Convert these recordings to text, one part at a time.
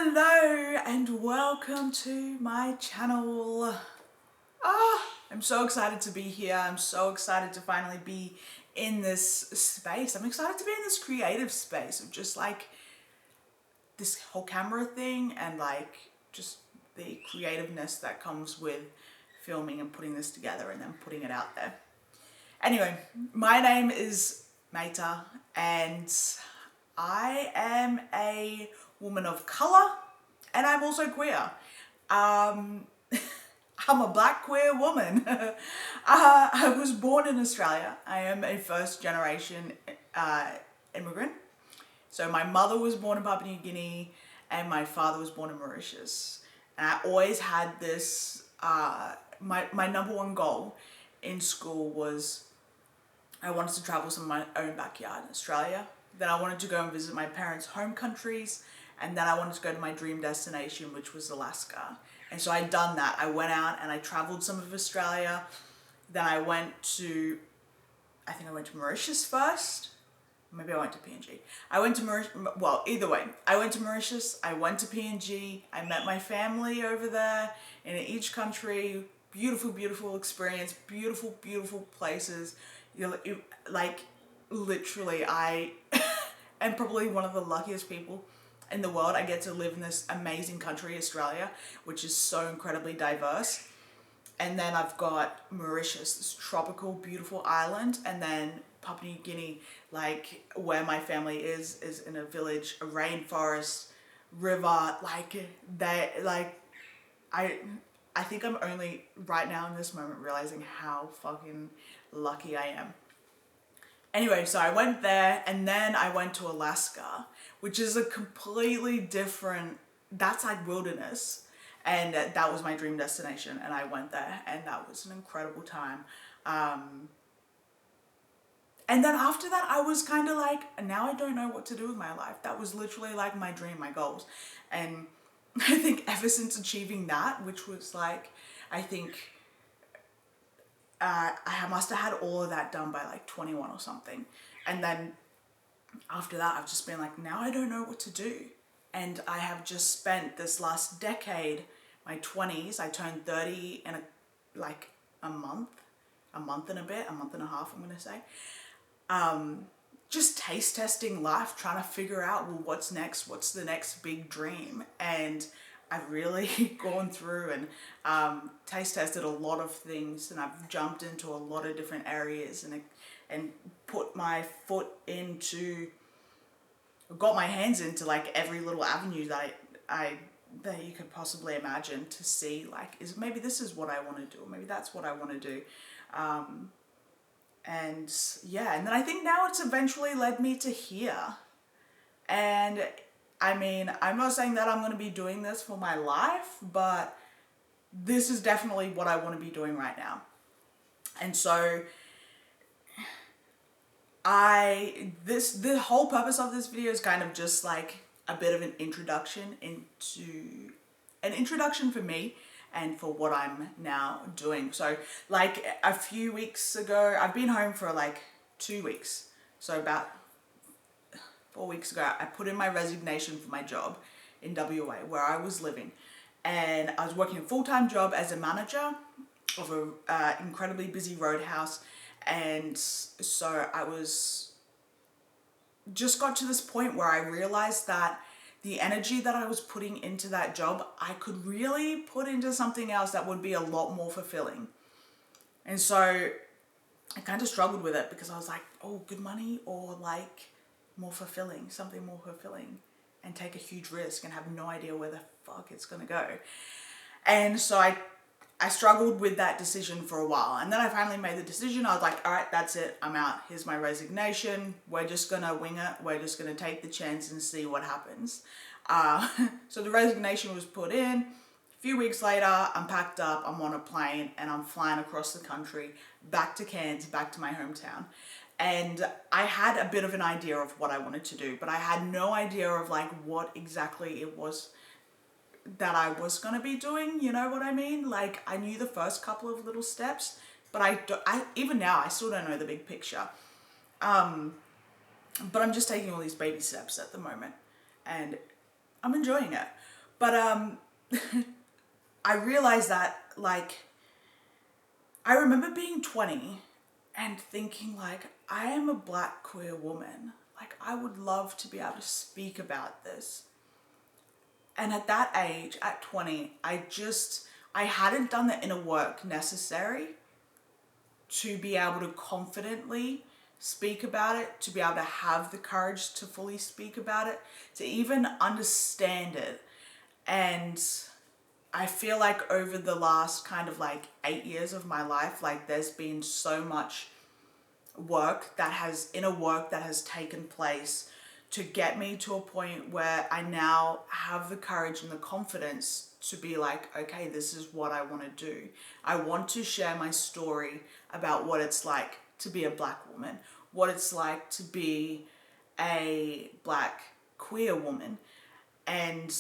Hello and welcome to my channel. I'm so excited to be here. I'm so excited to finally be in this space. I'm excited to be in this creative space of just like this whole camera thing and like just the creativeness that comes with filming and putting this together and then putting it out there. Anyway, my name is Maita and I am a woman of color and I'm also queer. I'm a black queer woman. I was born in Australia. I am a first generation immigrant. So my mother was born in Papua New Guinea and my father was born in Mauritius. And I always had this, my number one goal in school was I wanted to travel to my own backyard in Australia. Then I wanted to go and visit my parents' home countries. And then I wanted to go to my dream destination, which was Alaska. And so I'd done that. I went out and I traveled some of Australia. Then I went to, I think I went to Mauritius first. Maybe I went to PNG. I went to Mauritius, well, either way. I went to Mauritius, I went to PNG. I met my family over there in each country. Beautiful, beautiful experience. Beautiful, beautiful places. Like, literally, I am probably one of the luckiest people in the world. I get to live in this amazing country, Australia, which is so incredibly diverse. And then I've got Mauritius, this tropical, beautiful island. And then Papua New Guinea, like where my family is in a village, a rainforest, river, I think I'm only right now in this moment realizing how fucking lucky I am. Anyway, so I went there and then I went to Alaska, which is a completely different, that's like wilderness. And that was my dream destination. And I went there and that was an incredible time. And then after that, I was kind of like, now I don't know what to do with my life. That was literally like my dream, my goals. And I think ever since achieving that, which was like, I think I must have had all of that done by like 21 or something. And then after that, I've just been like, now I don't know what to do. And I have just spent this last decade, my 20s, I turned 30 in a month and a bit, a month and a half, I'm going to say. Just taste testing life, trying to figure out, well, what's next? What's the next big dream? And I've really gone through and taste tested a lot of things, and I've jumped into a lot of different areas and put my foot into, got my hands into like every little avenue that that you could possibly imagine to see like, maybe this is what I want to do, or maybe that's what I want to do. And yeah, and then I think now it's eventually led me to here. And I mean, I'm not saying that I'm going to be doing this for my life, but this is definitely what I want to be doing right now. And so the whole purpose of this video is kind of just like a bit of an introduction for me and for what I'm now doing. So like a few weeks ago, I've been home for like 2 weeks. So about 4 weeks ago, I put in my resignation for my job in WA where I was living. And I was working a full-time job as a manager of an incredibly busy roadhouse. And so I just got to this point where I realized that the energy that I was putting into that job, I could really put into something else that would be a lot more fulfilling. And so I kind of struggled with it because I was like, oh, good money or like more fulfilling, something more fulfilling, and take a huge risk and have no idea where the fuck it's gonna go. And so I struggled with that decision for a while. And then I finally made the decision. I was like, all right, that's it. I'm out. Here's my resignation. We're just going to wing it. We're just going to take the chance and see what happens. So the resignation was put in. A few weeks later, I'm packed up. I'm on a plane and I'm flying across the country, back to Cairns, back to my hometown. And I had a bit of an idea of what I wanted to do, but I had no idea of like what exactly it was that I was going to be doing, you know what I mean? Like I knew the first couple of little steps, but I even now I still don't know the big picture. But I'm just taking all these baby steps at the moment. And I'm enjoying it. But I realized that, like, I remember being 20 and thinking, like, I am a black queer woman. Like, I would love to be able to speak about this. And at that age, at 20, I hadn't done the inner work necessary to be able to confidently speak about it, to be able to have the courage to fully speak about it, to even understand it. And I feel like over the last kind of like 8 years of my life, like there's been so much inner work that has taken place to get me to a point where I now have the courage and the confidence to be like, okay, this is what I want to do. I want to share my story about what it's like to be a black woman, what it's like to be a black queer woman, and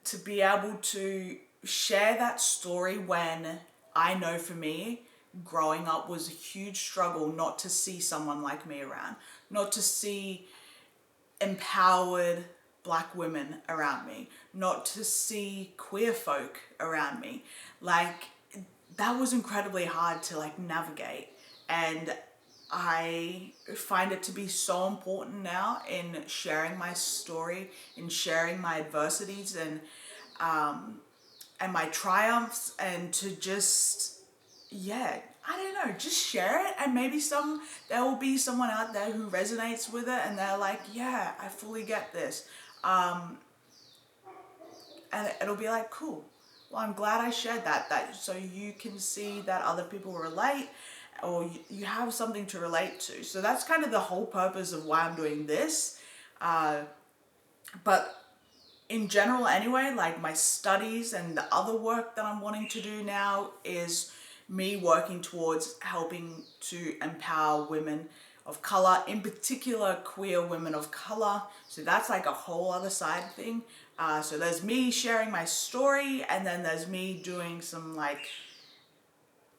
to be able to share that story when I know for me, growing up was a huge struggle not to see someone like me around, not to see empowered black women around me, not to see queer folk around me. Like, that was incredibly hard to like navigate. And I find it to be so important now in sharing my story, in sharing my adversities and my triumphs, and to just, yeah, I don't know, just share it. And maybe there will be someone out there who resonates with it and they're like, yeah, I fully get this. And it'll be like, cool. Well, I'm glad I shared that so you can see that other people relate, or you have something to relate to. So that's kind of the whole purpose of why I'm doing this. But in general anyway, like my studies and the other work that I'm wanting to do now is me working towards helping to empower women of color, in particular queer women of color. So that's like a whole other side thing. So there's me sharing my story, and then there's me doing some like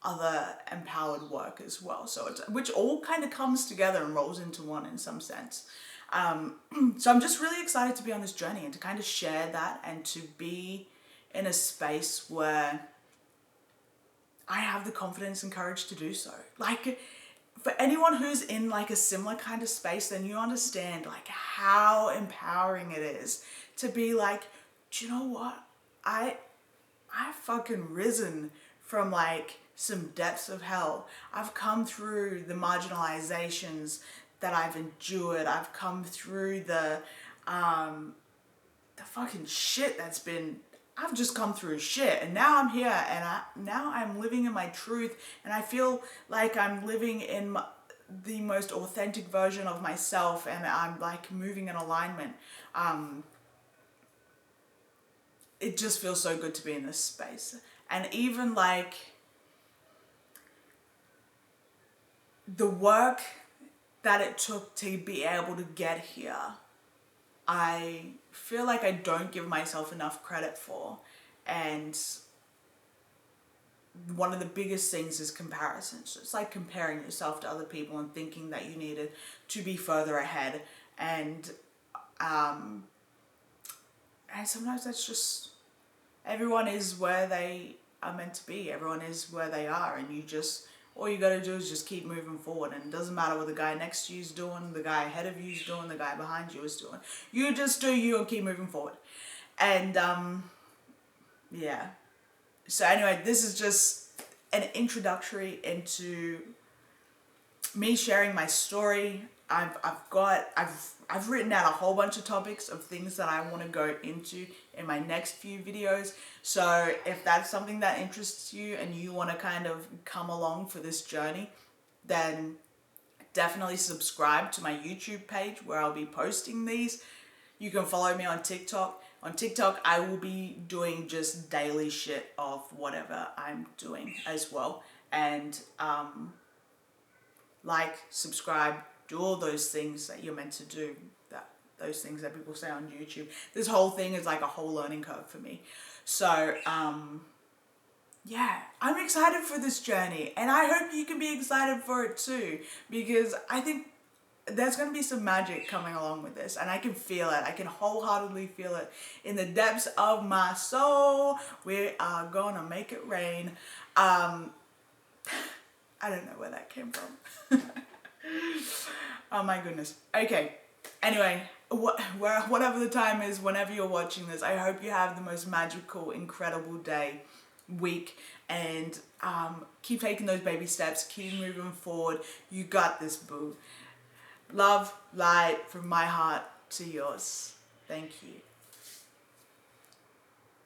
other empowered work as well. So which all kind of comes together and rolls into one in some sense. So I'm just really excited to be on this journey and to kind of share that, and to be in a space where I have the confidence and courage to do so. Like, for anyone who's in like a similar kind of space, then you understand like how empowering it is to be like, do you know what? I fucking risen from like some depths of hell. I've come through the marginalizations that I've endured. I've come through the fucking shit I've just come through shit, and now I'm here, and now I'm living in my truth, and I feel like I'm living in the most authentic version of myself, and I'm like moving in alignment. It just feels so good to be in this space. And even like the work that it took to be able to get here, I feel like I don't give myself enough credit for. And one of the biggest things is comparison. So it's like comparing yourself to other people and thinking that you needed to be further ahead. And sometimes that's just, everyone is where they are meant to be. Everyone is where they are, and all you gotta do is just keep moving forward. And it doesn't matter what the guy next to you is doing, the guy ahead of you is doing, the guy behind you is doing. You just do you and keep moving forward. And yeah. So anyway, this is just an introductory into me sharing my story. I've written out a whole bunch of topics of things that I want to go into in my next few videos. So if that's something that interests you and you want to kind of come along for this journey, then definitely subscribe to my YouTube page where I'll be posting these. You can follow me on TikTok. On TikTok, I will be doing just daily shit of whatever I'm doing as well. And like, subscribe, do all those things that you're meant to do, those things that people say on YouTube. This whole thing is like a whole learning curve for me. So, yeah, I'm excited for this journey, and I hope you can be excited for it too, because I think there's going to be some magic coming along with this, and I can feel it. I can wholeheartedly feel it in the depths of my soul. We are gonna make it rain. I don't know where that came from. Oh my goodness. Okay, anyway, whatever the time is, whenever you're watching this, I hope you have the most magical, incredible day, week, and keep taking those baby steps, keep moving forward. You got this, boo. Love, light from my heart to yours. Thank you.